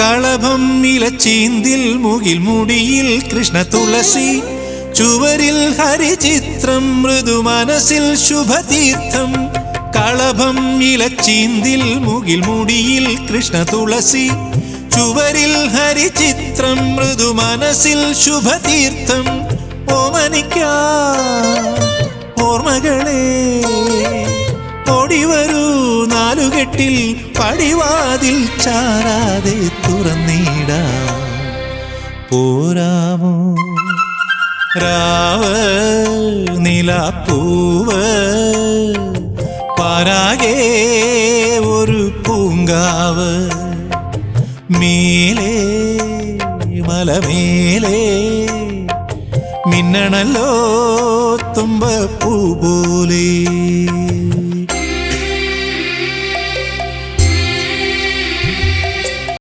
കളഭം ഇലച്ചീന്തിൽ മുകിൽ മുടിയിൽ കൃഷ്ണ തുളസി ചുവരിൽ ഹരിചിത്രം മൃദു മനസ്സിൽ ശുഭതീർത്ഥം കളഭം ഇലച്ചീന്തിൽ മുകിൽ മുടിയിൽ കൃഷ്ണ തുളസി ചുവരിൽ ഹരിചിത്രം മൃദു മനസ്സിൽ ശുഭതീർത്ഥം ഓമനിക്കാ ഓർമ്മകളെ ഓടിവരൂ നാലുകെട്ടിൽ പടിവാതിൽ ചാരാതെ തുറന്നിടാ പോരാമോ രാവ് നിലാപ്പൂവ് പാരാകെ ഒരു പൂങ്കാവ് മേലേ മലമേലേ മിന്നണല്ലോ തുമ്പപ്പൂ പോലെ